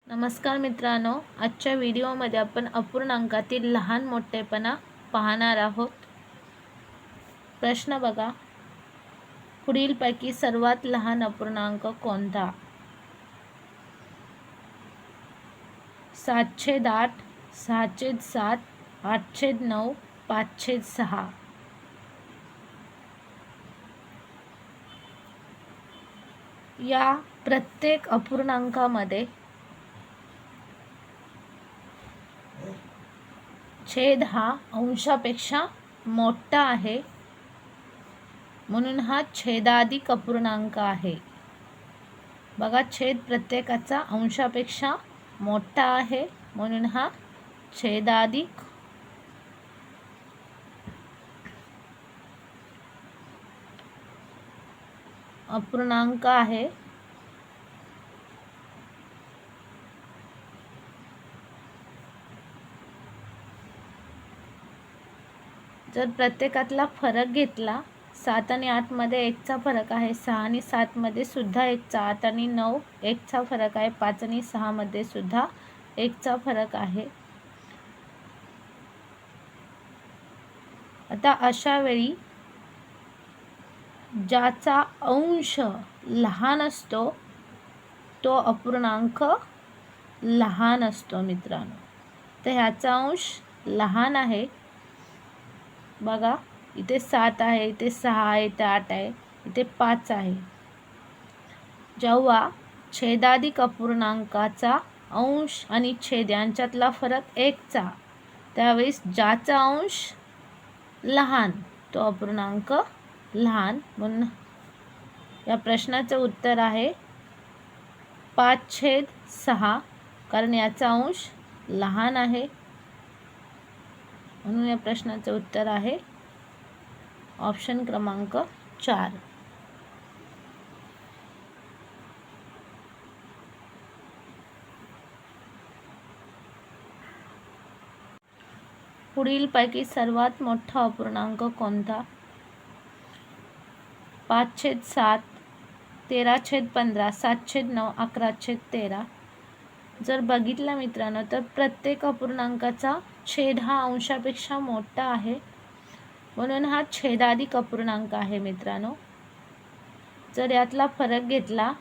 नमस्कार मित्रांनो, आजच्या व्हिडिओमध्ये आपण अपूर्णांकातील लहान मोठेपणा पाहणार आहोत। प्रश्न बघा, पुढीलपैकी सर्वात लहान अपूर्णांक कोणता? 7/8, 6/7, 8/9, 5/6। या प्रत्येक अपूर्णांकामध्ये छेद हा अंशापेक्षा मोठा आहे, म्हणून हा छेदाधिक अपूर्णांक आहे। बघा, छेद प्रत्येकाचा अंशापेक्षा मोठा आहे, म्हणून हा छेदाधिक अपूर्णांक आहे। जर प्रत्येकातला फरक घेतला, 7 आणि 8 मध्ये 1चा फरक आहे, 6 आणि 7 मध्ये सुद्धा 1चा, 8 आणि 9 1चा फरक आहे, 5 आणि 6 मध्ये सुद्धा 1चा फरक आहे। आता अशा वेळी ज्याचा अंश लहान असतो तो अपूर्णांक लहान असतो मित्रांनो। तर ह्याचा अंश लहान आहे। बघा, इथे 7 आहे, इथे 6 आहे, इथे 8 आहे, इथे 5 आहे। जेव्हा छेदाधिक अपूर्णांकाचा अंश आणि छेद यांच्यातला फरक 1चा, त्यावेळेस ज्याचा अंश लहान तो अपूर्णांक लहान, म्हणून या प्रश्नाचं उत्तर आहे 5/6, कारण याचा अंश लहान आहे, म्हणून या प्रश्नाचं उत्तर आहे ऑप्शन क्रमांक 4। पुढीलपैकी सर्वात मोठा अपूर्णांक कोणता? 5/7, 13/15, 7/9, 11/13। जर बघितलं मित्रांनो, तर प्रत्येक अपूर्णांकाचा छेद हा अंशापेक्षा मोठा आहे, म्हणून हा छेदाधिक अपूर्णांक आहे मित्रांनो। जर यातला फरक घेतला,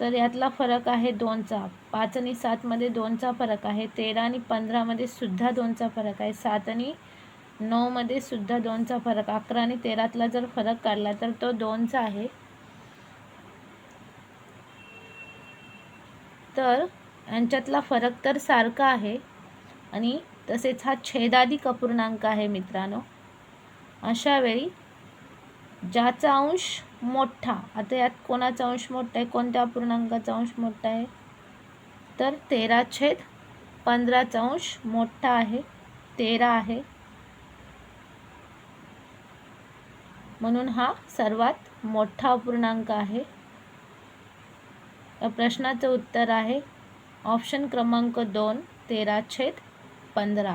तर यातला फरक आहे 2चा, 5 आणि 7 मध्ये 2चा फरक आहे, 13 आणि 15 मध्ये सुद्धा 2चा फरक आहे, 7 आणि 9 मध्ये सुद्धा 2चा फरक, 11 आणि 13तला जर फरक काढला तर तो 2चा आहे। तर यांच्यातला फरक तर सारखा आहे, आणि तसेच हा छेदाधिक अपूर्णांक आहे मित्रांनो। अशा वेळी ज्याचा अंश मोठा, आता यात कोणाचा अंश मोठा आहे, कोणत्या अपूर्णांकाचा अंश मोठा आहे, तर 13/15चा अंश मोठा आहे, 13 आहे, म्हणून हा सर्वात मोठा अपूर्णांक आहे। या प्रश्नाचं उत्तर आहे ऑप्शन क्रमांक 2, 13/15।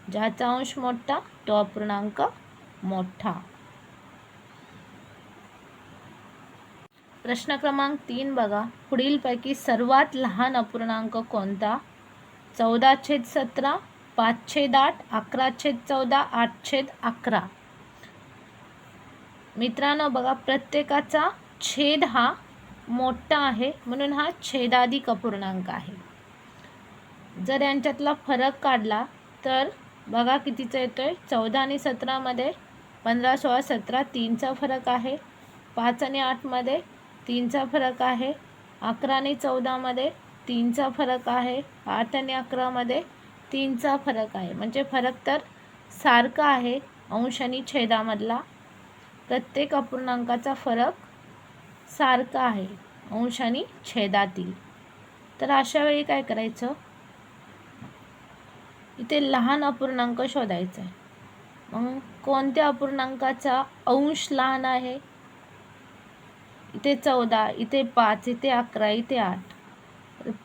ज्याचा अंश मोठा तो अपूर्णांक मोठा। प्रश्न क्रमांक 3 बघा, पुढीलपैकी सर्वात लहान अपूर्णांक कोणता? 14/17, 5/8, 11/14, 8/11। मित्रांनो बघा, प्रत्येकाचा छेद हा मोठा आहे, म्हणून हा छेदाधिक अपूर्णांक आहे। जर यांच्यातला फरक काढला तर बघा कितीचा येतोय, 14 आणि 17 मध्ये 15, 16, 17 3चा फरक आहे, 5 आणि 8 मध्ये 3चा फरक आहे, 11 आणि 14 मध्ये 3चा फरक आहे, 8 आणि 11 मध्ये 3चा फरक आहे। म्हणजे फरक तर सारखा आहे अंश आणि छेदामधला। प्रत्येक अपूर्णांकाचा फरक सारखा आहे अंश आणि छेदातील। तर अशा वेळी काय करायचं, इथे लहान अपूर्णांक शोधायचा आहे। मग कोणत्या अपूर्णांकाचा अंश लहान आहे? इथे 14, इथे 5, इथे 11, इथे 8।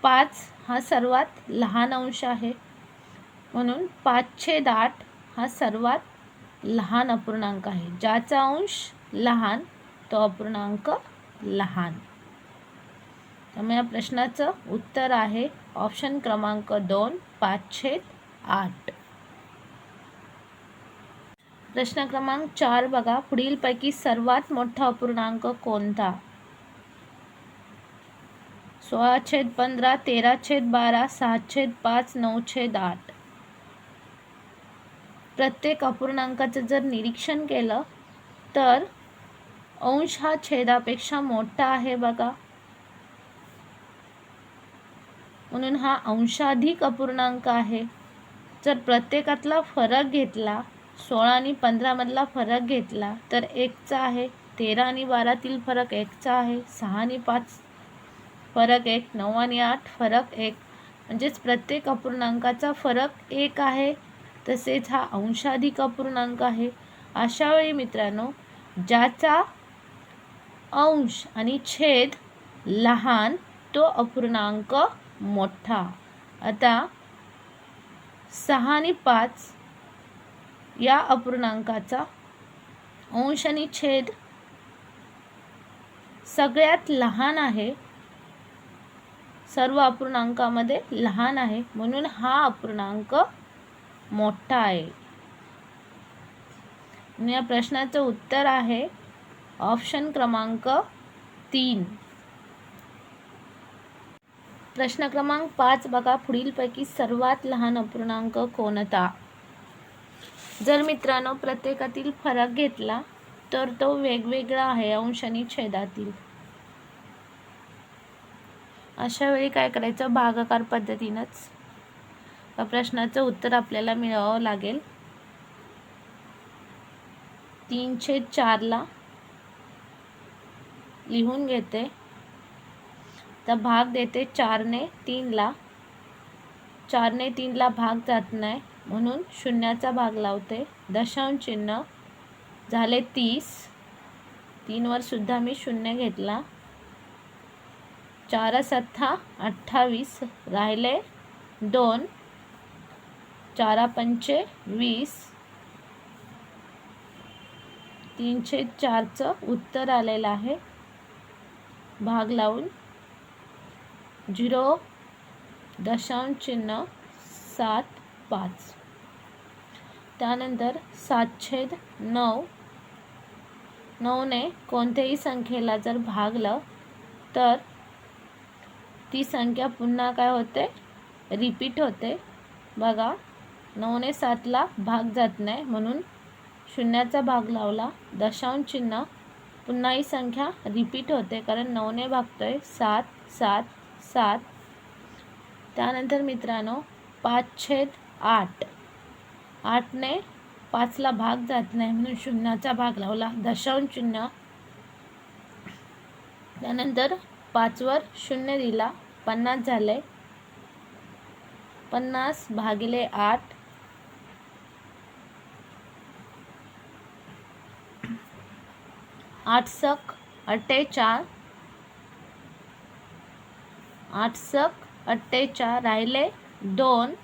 5 हा सर्वात लहान अंश आहे, म्हणून 5/8 हा सर्वात लहान अपूर्णांक आहे। ज्याचा अंश लहान तो अपूर्णांक लहान। त्यामुळे या प्रश्नाचं उत्तर आहे ऑप्शन क्रमांक 2 5/8. प्रश्न क्रमांक 4 बघा, पुढीलपैकी सर्वात मोठा अपूर्णांक कोणता? 16/15, 13/12, 6/5, 9/8. प्रत्येक अपूर्णांकाचं जर निरीक्षण केलं तर अंश हा छेदापेक्षा मोठा आहे बघा, म्हणून हा अंशाधिक अपूर्णांक आहे. जर प्रत्येकातला फरक घेतला, 16 आणि 15 मधला फरक घेतला तर 1चा आहे. 13 आणि 12तील फरक 1चा आहे. 6 आणि 5 फरक 1, 9 आणि 8 फरक 1, म्हणजेच प्रत्येक अपूर्णांकाचा फरक 1 आहे. तसेच हा अंशाधिक अपूर्णांक आहे. अशा वेळी मित्रांनो, ज्याचा अंश आणि छेद लहान तो अपूर्णांक मोठा. आता 6 आणि 5 या अपूर्णांकाचा अंश आणि छेद सगळ्यात लहान आहे, सर्व अपूर्णांकामध्ये लहान आहे, म्हणून हा अपूर्णांक मोठा आहे. या प्रश्नाचं उत्तर आहे ऑप्शन क्रमांक 3. प्रश्न क्रमांक 5 बघा, पुढीलपैकी सर्वात लहान अपूर्णांक कोणता? जर मित्रांनो प्रत्येकातील फरक घेतला तर तो वेगवेगळा आहे अंश आणि छेदातील. अशा वेळी काय करायचं, भागाकार पद्धतीनंच या प्रश्नाचं उत्तर आपल्याला मिळवावं लागेल. 3/4 लिहून घेते, तर भाग देते 4ने 3ला. 4ने 3ला भाग जात नाही म्हणून शून्याचा भाग लावते. दशांश चिन्ह झाले 30. 3वर सुद्धा मी शून्य घेतला. 4×7 28 राहिले 2. 4×5 20. 3/4चं उत्तर आलेलं आहे. भाग लावून 0 दशांश चिन्ह 7/5. त्यानंतर 7/9. 9ने कोणत्याही संख्येला जर भागलं तर ती संख्या पुन्हा काय होते, रिपीट होते. बघा, 9ने 7ला भाग जात नाही म्हणून शून्याचा भाग लावला. दशांश चिन्ह, पुन्हा ही संख्या रिपीट होते कारण 9ने भागतोय. 7 7 7. त्यानंतर मित्रांनो 5/8. 8ने 5ला भाग जात नाही म्हणून शून्याचा भाग लावला. दशांश चिन्ह, त्यानंतर 5वर शून्य दिला. 50 झाले. 50/8. 8×7 48. 8×7 48 राहिले 2.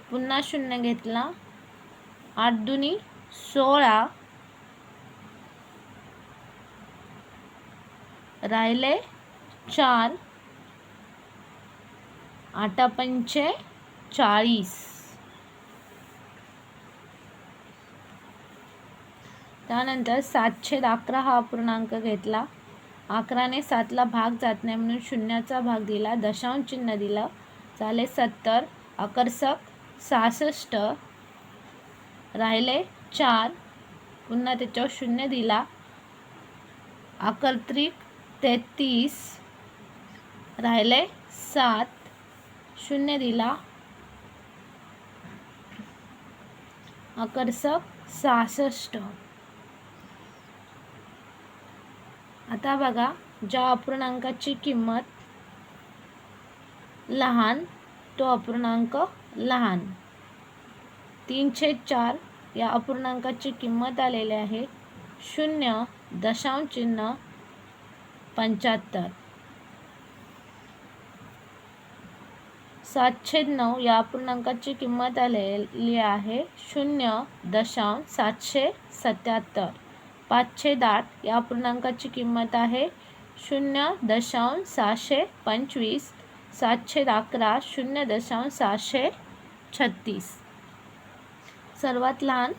पुन्हा शून्य घेतला. 8×2 16 राहिले 4. 8×5 40. त्यानंतर 7/11 हा अपूर्णांक घेतला. 11ने 7ला भाग जात नाही म्हणून शून्याचा भाग दिला. दशांश चिन्ह दिलं. झाले 70. 11×7 66 राहिले 4. पुन्हा त्याच्यावर शून्य दिला. 11×3 33 राहिले 7. शून्य दिला. 11×7 66. आता बघा, ज्या अपूर्णांकाची किंमत लहान तो अपूर्णांक लहान. 3/4 या अपूर्णांकाची किंमत आलेली आहे 0 दशांश चिन्ह 75. 7/9 या अपूर्णांकाची किंमत आलेली आहे 0 दशांश 777. 5/8 या अपूर्णांकाची किंमत आहे 0.625. 7/11 0.636. सर्वात लहान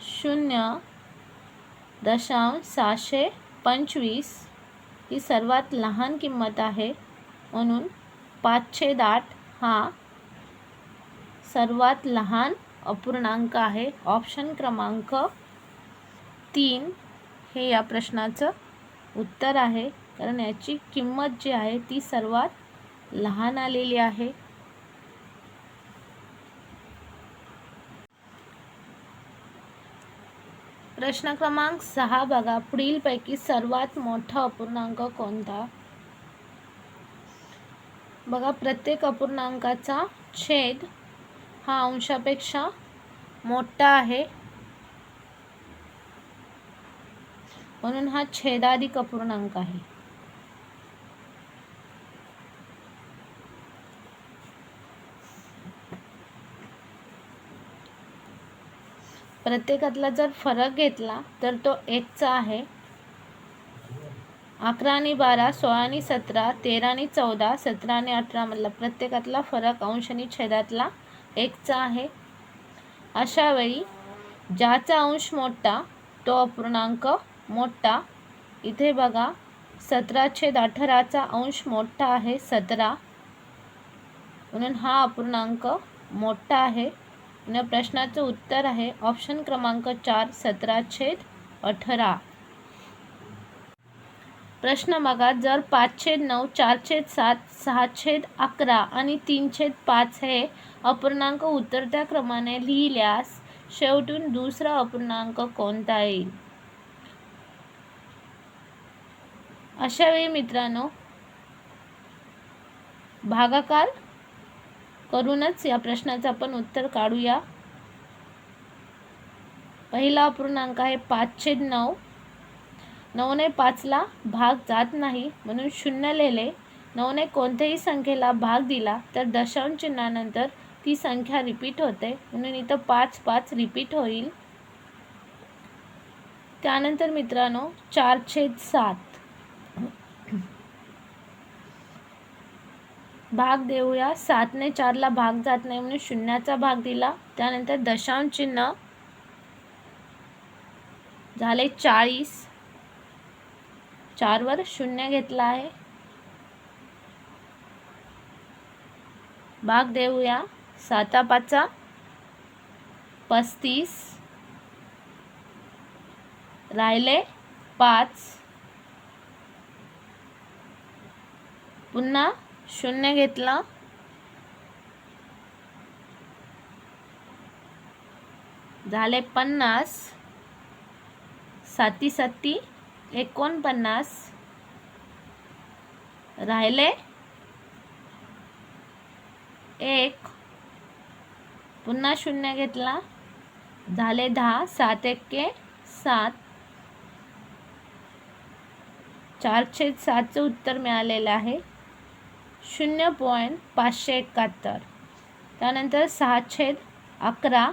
0.625 ही सर्वात लहान किंमत आहे, म्हणून 5/8 हा सर्वात लहान अपूर्णांक आहे. ऑप्शन क्रमांक 3 हे या प्रश्नाचं उत्तर आहे, कारण याची किंमत जी आहे ती सर्वात लहान आलेली आहे. प्रश्न क्रमांक 6 बघा. पुढीलपैकी सर्वात मोठा अपूर्णांक कोणता? बघा, प्रत्येक अपूर्णांकाचा छेद हा अंशापेक्षा मोठा आहे, म्हणून हा छेदाधिक अपूर्णांक आहे. प्रत्येकातला जर फरक घेतला तर तो 1चा आहे. 11 आणि 12, 16 आणि 17, 13 आणि 14, 17 आणि 18 मधला प्रत्येकातला फरक अंश आणि छेदातला 1चा आहे. अशा वेळी ज्याचा अंश मोठा तो अपूर्णांक मोठा. इथे बघा, 17/18चा अंश मोठा आहे 17, म्हणून हा अपूर्णांक मोठा आहे. आणि प्रश्नाचं उत्तर आहे ऑप्शन क्रमांक 4 17/18. प्रश्न बघा. जर 5/9, 4/7, 6/11 आणि 3/5 हे अपूर्णांक उतरत्या क्रमाने लिहिल्यास शेवटून दुसरा अपूर्णांक कोणता येईल? अशा वेळी मित्रांनो, भागाकार करूनच या प्रश्नाचं आपण उत्तर काढूया. पहिला अपूर्णांक आहे 5/9. 9ने 5ला भाग जात नाही, म्हणून 0 लिहिले. 9ने कोणत्याही संख्येला भाग दिला तर दशांश चिन्हानंतर ती संख्या रिपीट होते, म्हणून इथं 5/5 रिपीट होईल. त्यानंतर मित्रांनो 4/7 भाग देऊया. 7ने 4ला भाग जात नाही, म्हणून 0चा भाग दिला. त्यानंतर दशांश चिन्ह झाले 40. 4 वर 0 घेतला आहे. भाग देऊया. 7/5 35, राहिले 5. पुन्हा 0 घेतला. झाले 50. 7/7 49, राहिले 1. पुन्हा 0 घेतला. झाले 10. 7/1 7. 4/7चं उत्तर मिळालेलं आहे 0.571. त्यानंतर 6/11.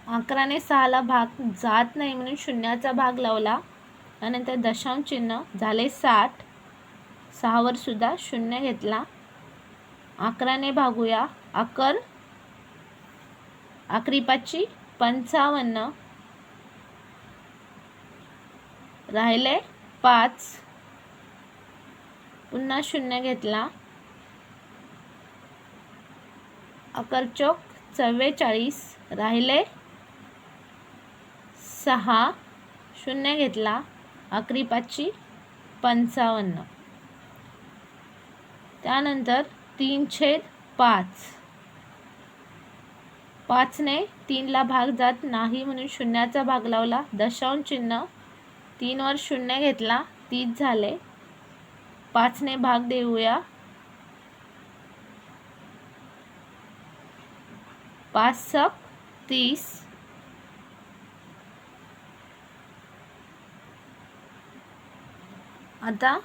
11ने 6ला भाग जात नाही, म्हणून 0चा भाग लावला. त्यानंतर दशांश चिन्ह झाले 60. 6 वर सुद्धा 0 घेतला. 11ने भागूया. 11 5 55, राहिले 5. पुन्हा 0 घेतला. 11 चौक 44, राहिले 6. 0 घेतला. 11 5 55. त्यानंतर 3/5. 5ने 3ला भाग जात नाही, म्हणून 0चा भाग लावला. दशांश चिन्ह 3 वर 0 घेतला. 30 झाले. 5ने भाग देऊया. 5 30. आता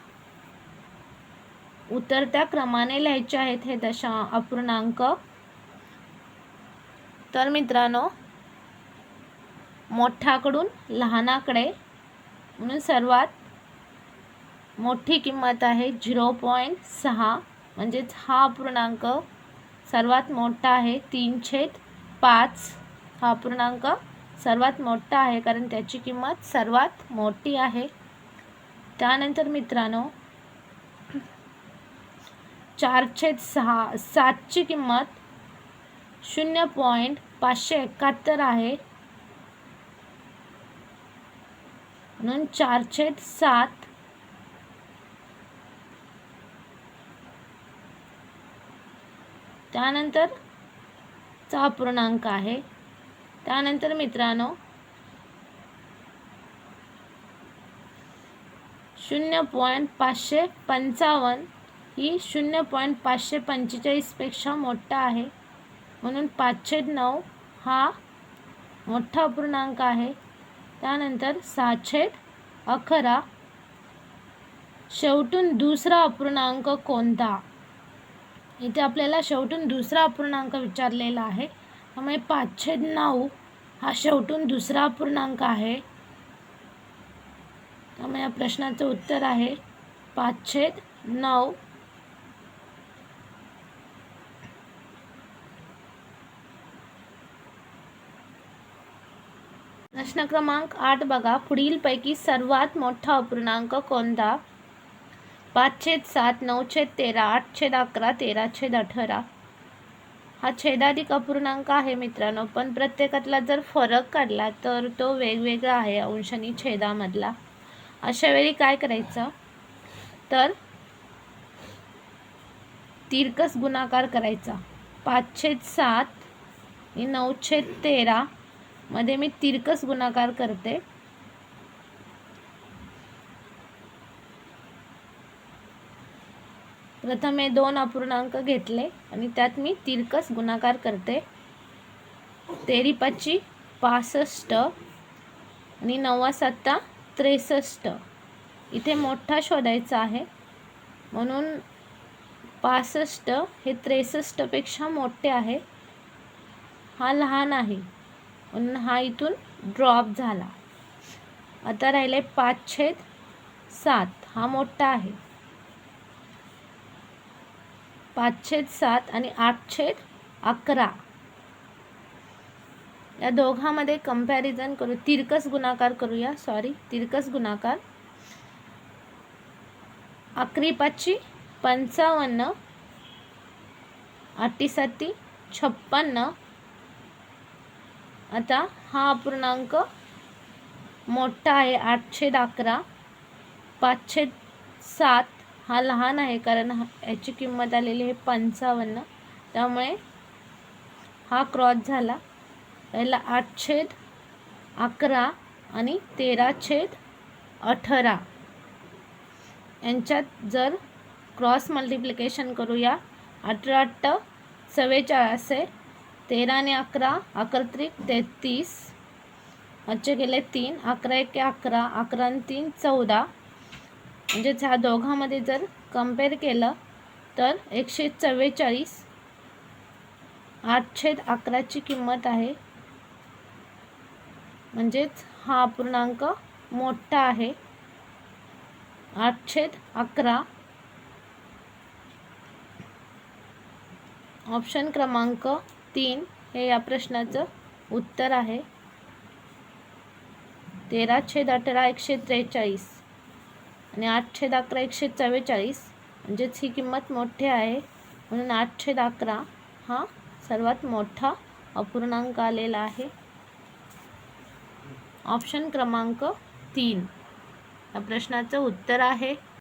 उतरत्या क्रमाने लिहायचे आहेत हे अपूर्णांक. तर मित्रांनो, मोठ्याकडून लहानाकडे, म्हणून सर्वात मोठी किंमत आहे 0.6, म्हणजेच हा अपूर्णांक सर्वात मोठा आहे. 3/5 हा अपूर्णांक सर्वात मोठा आहे कारण त्याची किंमत सर्वात मोठी आहे. त्यानंतर मित्रांनो, 4/7ची किंमत 0.571 आहे, म्हणून 4/7. त्यानंतर चा अपूर्णांक आहे. त्यानंतर मित्रांनो, 0.555 ही 0.545 पेक्षा मोठा आहे, म्हणून 5/9 हा मोठा अपूर्णांक आहे. त्यानंतर 6/11 शेवटून दुसरा अपूर्णांक कोणता. इथे आपल्याला शेवटून दुसरा अपूर्णांक विचारलेला आहे, त्यामुळे 5/9 हा शेवटून दुसरा अपूर्णांक आहे. त्यामुळे या प्रश्नाचं उत्तर आहे 5/9. प्रश्न क्रमांक 8 बघा. पुढीलपैकी सर्वात मोठा अपूर्णांक कोणता. 5/7, 9/13, 8/11, 13/18 हा छेदाधिक अपूर्णांक आहे मित्रांनो, पण प्रत्येकातला जर फरक काढला तर तो वेगवेगळा आहे अंश आणि छेदामधला. अशा वेळी काय करायचं, तर तिरकस गुणाकार करायचा. 5/7 आणि 9/13 मध्ये मी तिरकस गुणाकार करते. प्रथम हे 2 अपूर्णांक घेतले आणि त्यात मी तिरकस गुणाकार करते. 13×5 65 आणि 9×7 63. इथे मोठा शोधायचा आहे, म्हणून 65 हे 63 पेक्षा मोठे आहे. हा लहान आहे म्हणून हा इथून ड्रॉप झाला. आता राहिले 5/7 हा मोठा आहे. 5/7 आणि 8/11 या दोघांमध्ये कंपॅरिझन करू, तिरकस गुणाकार करूया. तिरकस गुणाकार. 11×5 55, 8×7 56. आता हा अपूर्णांक मोठा आहे 8/11. 5/7 हा लहान आहे कारण याची किंमत आलेली आहे 55, त्यामुळे हा क्रॉस झाला. पहिला 8/11 आणि 13/18 यांच्यात जर क्रॉस मल्टिप्लिकेशन करूया. 18×8 44, 13 आणि 11 11×3 33, अच्छे गेले 3, 11×1 11, 11×3 14. म्हणजेच ह्या दोघांमध्ये जर कंपेअर केलं तर 144. 8/11ची किंमत आहे, म्हणजेच हा अपूर्णांक मोठा आहे. 8/11 ऑप्शन क्रमांक 3 हे या प्रश्नाचं उत्तर आहे. 13/18 143 आणि 8/11 144, म्हणजेच ही किंमत मोठी आहे, म्हणून 8/11 हा सर्वात मोठा अपूर्णांक आलेला आहे. ऑप्शन क्रमांक 3 या प्रश्नाचं उत्तर आहे.